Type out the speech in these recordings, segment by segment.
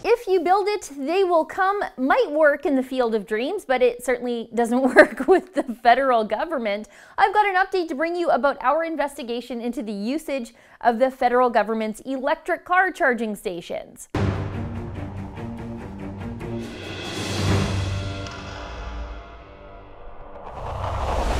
if you build it, they will come might work in the field of dreams, but it certainly doesn't work with the federal government. I've got an update to bring you about our investigation into the usage of the federal government's electric car charging stations.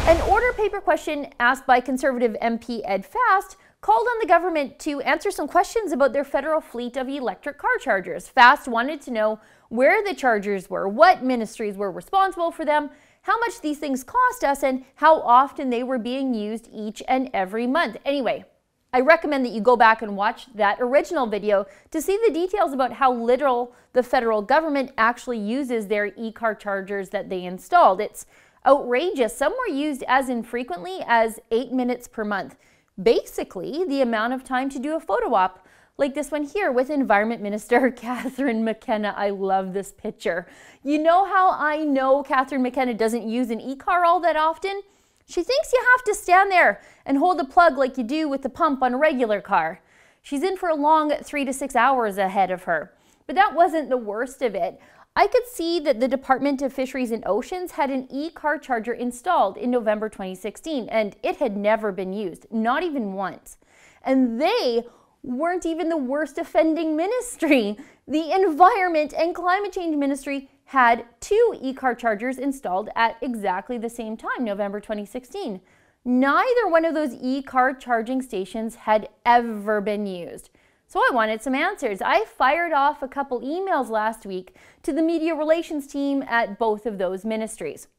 An order paper question asked by Conservative MP Ed Fast called on the government to answer some questions about their federal fleet of electric car chargers. Fast wanted to know where the chargers were, what ministries were responsible for them, how much these things cost us, and how often they were being used each and every month. Anyway, I recommend that you go back and watch that original video to see the details about how little the federal government actually uses their e-car chargers that they installed. It's outrageous. Some were used as infrequently as 8 minutes per month. Basically, the amount of time to do a photo op, like this one here with Environment Minister Catherine McKenna. I love this picture. You know how I know Catherine McKenna doesn't use an e-car all that often? She thinks you have to stand there and hold the plug like you do with the pump on a regular car. She's in for a long 3 to 6 hours ahead of her. But that wasn't the worst of it. I could see that the Department of Fisheries and Oceans had an e-car charger installed in November 2016, and it had never been used, not even once. And they weren't even the worst offending ministry. The Environment and Climate Change Ministry had 2 e-car chargers installed at exactly the same time, November 2016. Neither one of those e-car charging stations had ever been used. So I wanted some answers. I fired off a couple emails last week to the media relations team at both of those ministries.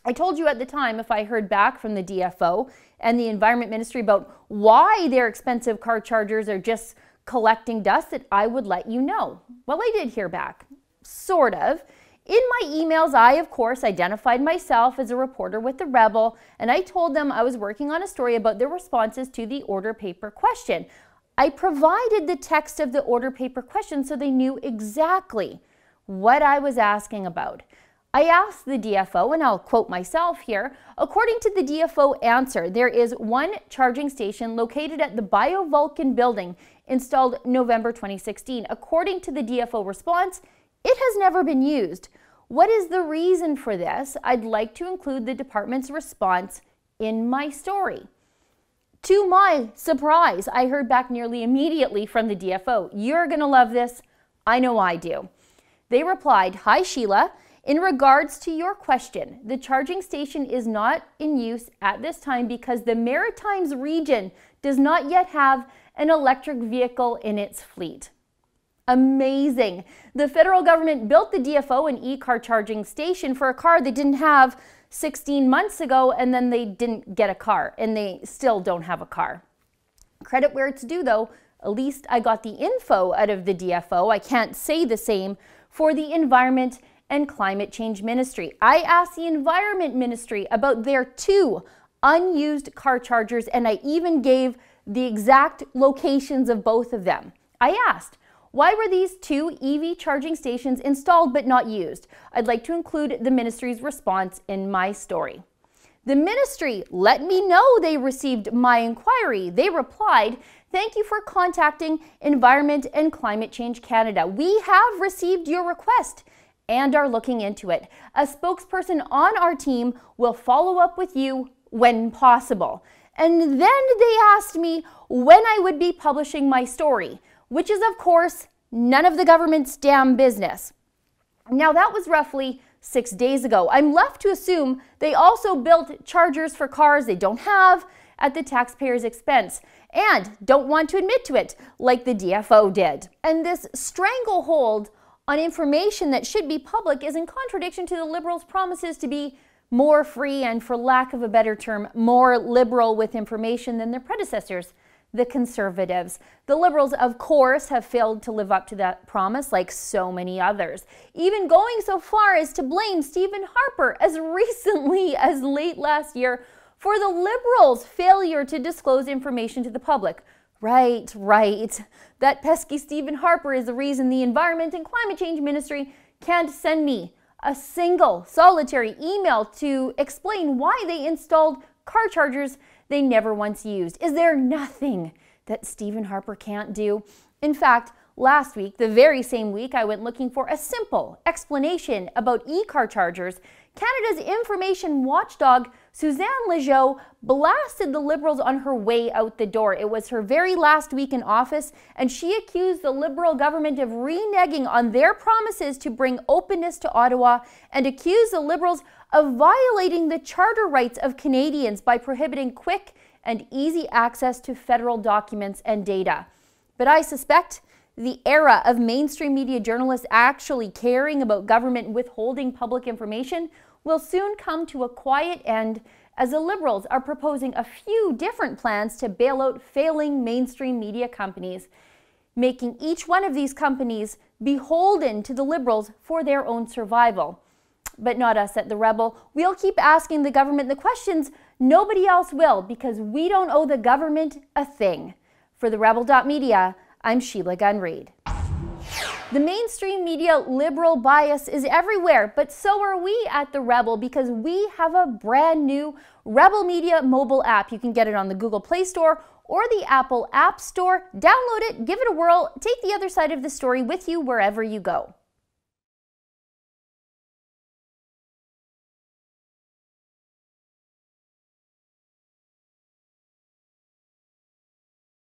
I told you at the time if I heard back from the DFO and the Environment Ministry about why their expensive car chargers are just collecting dust, that I would let you know. Well, I did hear back, sort of. In my emails, I, of course, identified myself as a reporter with The Rebel, and I told them I was working on a story about their responses to the order paper question. I provided the text of the order paper question so they knew exactly what I was asking about. I asked the DFO, and I'll quote myself here, according to the DFO answer, there is one charging station located at the BioVulcan building installed November 2016. According to the DFO response, it has never been used. What is the reason for this? I'd like to include the department's response in my story. To my surprise, I heard back nearly immediately from the DFO. You're going to love this. I know I do. They replied, "Hi Sheila, in regards to your question, the charging station is not in use at this time because the Maritimes region does not yet have an electric vehicle in its fleet." Amazing. The federal government built the DFO an e-car charging station for a car they didn't have 16 months ago, and then they didn't get a car, and they still don't have a car. Credit where it's due, though. At least I got the info out of the DFO. I can't say the same for the Environment and Climate Change Ministry. I asked the Environment Ministry about their 2 unused car chargers, and I even gave the exact locations of both of them. I asked, why were these 2 EV charging stations installed but not used? I'd like to include the ministry's response in my story. The ministry let me know they received my inquiry. They replied, "Thank you for contacting Environment and Climate Change Canada. We have received your request and are looking into it. A spokesperson on our team will follow up with you when possible." And then they asked me when I would be publishing my story, which is, of course, none of the government's damn business. Now, that was roughly 6 days ago. I'm left to assume they also built chargers for cars they don't have at the taxpayers' expense and don't want to admit to it, like the DFO did. And this stranglehold on information that should be public is in contradiction to the Liberals' promises to be more free and, for lack of a better term, more liberal with information than their predecessors, the Conservatives. The Liberals, of course, have failed to live up to that promise like so many others, even going so far as to blame Stephen Harper as recently as late last year for the Liberals' failure to disclose information to the public. Right. That pesky Stephen Harper is the reason the Environment and Climate Change Ministry can't send me a single solitary email to explain why they installed car chargers they never once used. Is there nothing that Stephen Harper can't do? In fact, Last week, the very same week, I went looking for a simple explanation about e-car chargers. Canada's information watchdog, Suzanne Legault, blasted the Liberals on her way out the door. It was her very last week in office, and she accused the Liberal government of reneging on their promises to bring openness to Ottawa and accused the Liberals of violating the charter rights of Canadians by prohibiting quick and easy access to federal documents and data. But I suspect the era of mainstream media journalists actually caring about government withholding public information will soon come to a quiet end, as the Liberals are proposing a few different plans to bail out failing mainstream media companies, making each one of these companies beholden to the Liberals for their own survival. But not us at The Rebel. We'll keep asking the government the questions nobody else will, because we don't owe the government a thing. For The Rebel.media, I'm Sheila Gunn Reid. The mainstream media Liberal bias is everywhere, but so are we at The Rebel, because we have a brand new Rebel Media mobile app. You can get it on the Google Play Store or the Apple App Store. Download it, give it a whirl, take the other side of the story with you wherever you go.